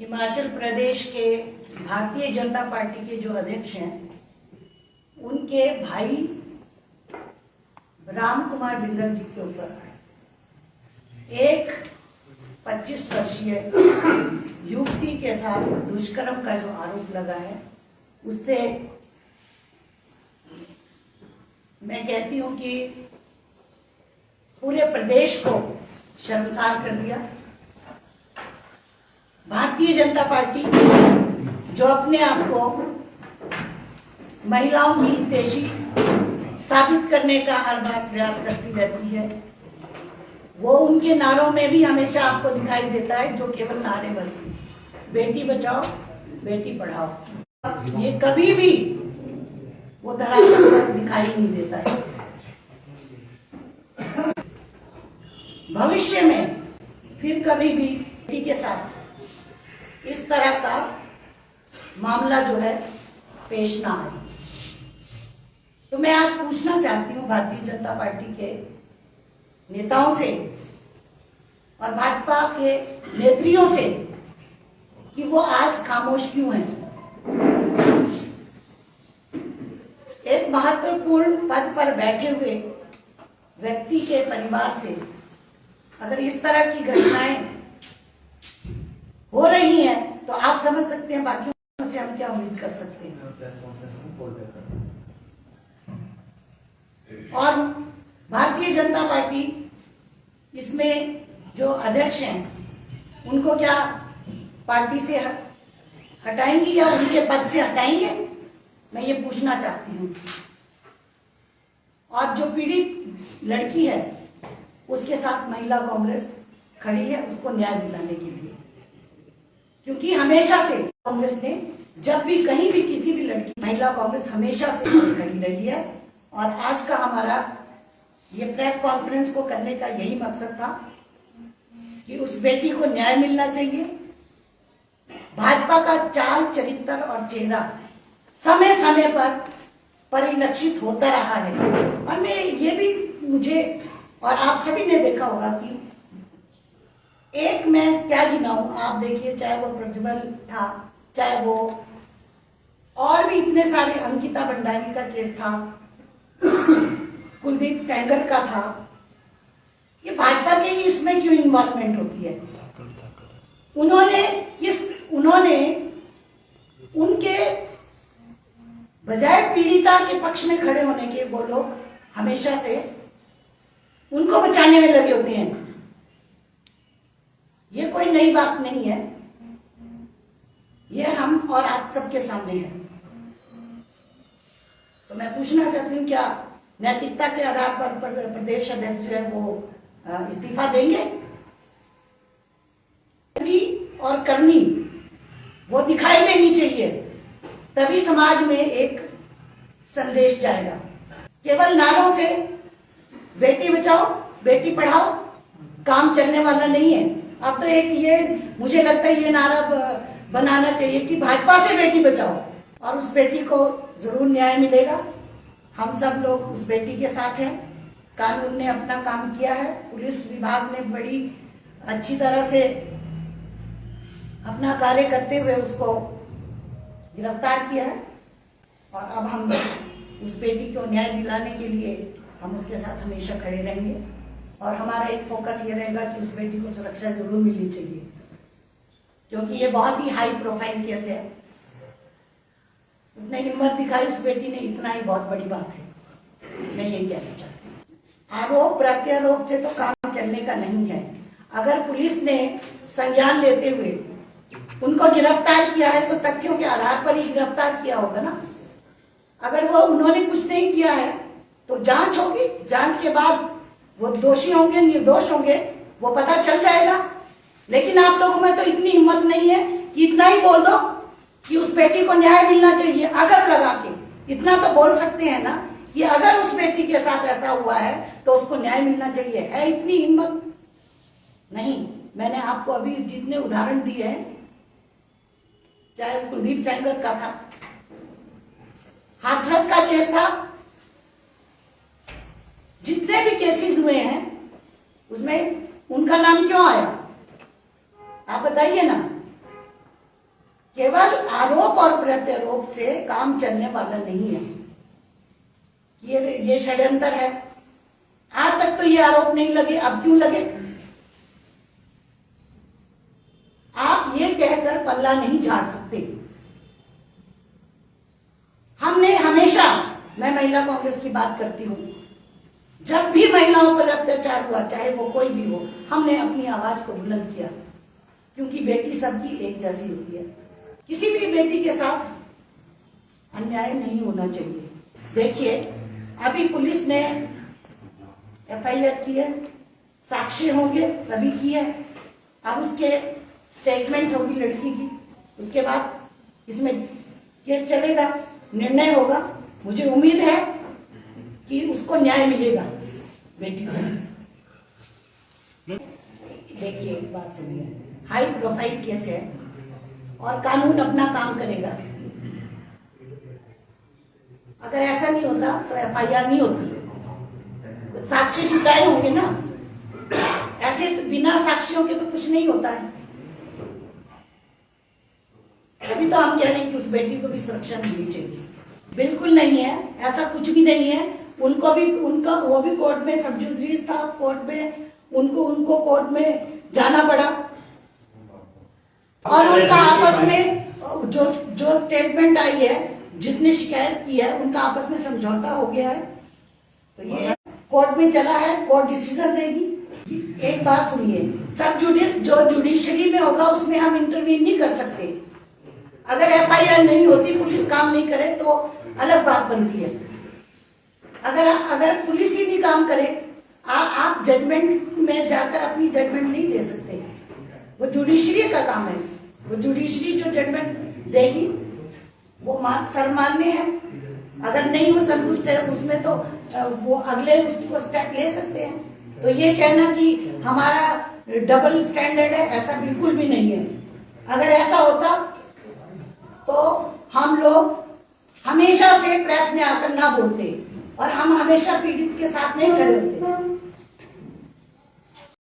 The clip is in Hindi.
हिमाचल प्रदेश के भारतीय जनता पार्टी के जो अध्यक्ष हैं, उनके भाई राम कुमार बिंदल जी के ऊपर एक 25 वर्षीय युवती के साथ दुष्कर्म का जो आरोप लगा है, उससे मैं कहती हूं कि पूरे प्रदेश को शर्मसार कर दिया। भारतीय जनता पार्टी जो अपने आप को महिलाओं की हितैषी साबित करने का हर बार प्रयास करती रहती है, वो उनके नारों में भी हमेशा आपको दिखाई देता है जो केवल नारे बने, बेटी बचाओ बेटी पढ़ाओ, ये कभी भी वो धरातल पर दिखाई नहीं देता है। भविष्य में फिर कभी भी बेटी के साथ इस तरह का मामला जो है पेश ना आए। तो मैं आज पूछना चाहती हूँ भारतीय जनता पार्टी के नेताओं से और भाजपा के नेत्रियों से कि वो आज खामोश क्यों हैं। एक महत्वपूर्ण पद पर बैठे हुए व्यक्ति के परिवार से अगर इस तरह की घटनाएं हो रही हैं, तो आप समझ सकते हैं बाकियों से हम क्या उम्मीद कर सकते हैं। और भारतीय जनता पार्टी इसमें जो अध्यक्ष हैं, उनको क्या पार्टी से हटाएंगी या उनके पद से हटाएंगे, मैं ये पूछना चाहती हूँ। और जो पीड़ित लड़की है, उसके साथ महिला कांग्रेस खड़ी है उसको न्याय दिलाने के लिए, क्योंकि हमेशा से कांग्रेस ने जब भी कहीं भी किसी भी लड़की, महिला कांग्रेस हमेशा से खड़ी रही है। और आज का हमारा ये प्रेस कॉन्फ्रेंस को करने का यही मकसद था कि उस बेटी को न्याय मिलना चाहिए। भाजपा का चाल चरित्र और चेहरा समय समय पर परिलक्षित होता रहा है। और मैं ये भी मुझे और आप सभी ने देखा होगा कि एक मैं क्या गिनाऊं, आप देखिए, चाहे वो प्रज्वल था, चाहे वो और भी इतने सारे, अंकिता भंडारी का केस था, कुलदीप सेंगर का था, ये भाजपा के ही इसमें क्यों इन्वॉल्वमेंट होती है। उन्होंने उनके बजाय पीड़िता के पक्ष में खड़े होने के वो लोग हमेशा से उनको बचाने में लगे होते हैं। ये कोई नई बात नहीं है, ये हम और आप सबके सामने है। तो मैं पूछना चाहती हूँ, क्या नैतिकता के आधार पर प्रदेश अध्यक्ष जो है वो इस्तीफा देंगे? और करनी वो दिखाई देनी चाहिए, तभी समाज में एक संदेश जाएगा। केवल नारों से बेटी बचाओ बेटी पढ़ाओ काम चलने वाला नहीं है। अब तो एक ये मुझे लगता है ये नारा बनाना चाहिए कि भाजपा से बेटी बचाओ, और उस बेटी को जरूर न्याय मिलेगा। हम सब लोग उस बेटी के साथ हैं। कानून ने अपना काम किया है, पुलिस विभाग ने बड़ी अच्छी तरह से अपना कार्य करते हुए उसको गिरफ्तार किया है। और अब हम उस बेटी को न्याय दिलाने के लिए हम उसके साथ हमेशा खड़े रहेंगे। और हमारा एक फोकस ये रहेगा कि उस बेटी को सुरक्षा जरूर मिलनी चाहिए, क्योंकि ये बहुत ही हाई प्रोफाइल केस है। उसने हिम्मत दिखाई, उस बेटी ने, इतना ही बहुत बड़ी बात है। मैं ये कहना चाहती हूँ, आरोप प्रत्यारोप से तो काम चलने का नहीं है। अगर पुलिस ने संज्ञान लेते हुए उनको गिरफ्तार किया है तो तथ्यों के आधार पर ही गिरफ्तार किया होगा ना। अगर वो उन्होंने कुछ नहीं किया है तो जांच होगी, जांच के बाद वो दोषी होंगे निर्दोष होंगे वो पता चल जाएगा। लेकिन आप लोगों में तो इतनी हिम्मत नहीं है कि इतना ही बोल दो कि उस बेटी को न्याय मिलना चाहिए। अगर लगा के इतना तो बोल सकते हैं ना कि अगर उस बेटी के साथ ऐसा हुआ है तो उसको न्याय मिलना चाहिए। है इतनी हिम्मत? नहीं। मैंने आपको अभी जितने उदाहरण दिए हैं, चाहे कुलदीप सेंगर का था, हाथरस का केस था, जितने भी केसेस हुए हैं उसमें उनका नाम क्यों आया? आप बताइए ना। केवल आरोप और प्रत्यारोप से काम चलने वाला नहीं है। ये षड्यंत्र है। आज तक तो ये आरोप नहीं लगे, अब क्यों लगे? आप ये कहकर पल्ला नहीं झाड़ सकते। हमने हमेशा, मैं महिला कांग्रेस की बात करती हूं, जब भी महिलाओं पर अत्याचार हुआ, चाहे वो कोई भी हो, हमने अपनी आवाज को बुलंद किया, क्योंकि बेटी सबकी एक जैसी होती है। किसी भी बेटी के साथ अन्याय नहीं होना चाहिए। देखिए, अभी पुलिस ने एफआईआर की है, साक्ष्य होंगे तभी की है। अब उसके स्टेटमेंट होगी लड़की की, उसके बाद इसमें केस चलेगा, निर्णय होगा। मुझे उम्मीद है कि उसको न्याय मिलेगा बेटी को। देखिए, एक बात सुनिए, हाई प्रोफाइल केस है और कानून अपना काम करेगा। अगर ऐसा नहीं होता तो एफआईआर नहीं होती, साक्ष्य जुटाए होंगे ना। ऐसे तो बिना साक्ष्यों के तो कुछ नहीं होता है। अभी तो हम कह रहे हैं कि उस बेटी को भी सुरक्षा मिलनी चाहिए। बिल्कुल नहीं है, ऐसा कुछ भी नहीं है। उनको भी, वो भी कोर्ट में सब जुडिस था, कोर्ट में उनको कोर्ट में जाना पड़ा और उनका आपस में जो स्टेटमेंट आई है, जिसने शिकायत की है, उनका आपस में समझौता हो गया है। तो ये कोर्ट में चला है, कोर्ट डिसीजन देगी। एक बात सुनिए, सब जुडिस जो जुडिशरी में होगा उसमें हम इंटरवीन नहीं कर सकते। अगर एफआईआर नहीं होती, पुलिस काम नहीं करे तो अलग बात बनती है। अगर पुलिस ही नहीं काम करे, आप जजमेंट में जाकर अपनी जजमेंट नहीं दे सकते। वो जुडिशरी का काम है। वो जुडिशरी जो जजमेंट देगी वो सर्वमान्य है। अगर नहीं वो संतुष्ट है उसमें, तो वो अगले उसको स्टेप ले सकते हैं। तो ये कहना कि हमारा डबल स्टैंडर्ड है, ऐसा बिल्कुल भी नहीं है। अगर ऐसा होता तो हम लोग हमेशा से प्रेस में आकर ना बोलते और हम हमेशा पीड़ित के साथ नहीं खड़े होते।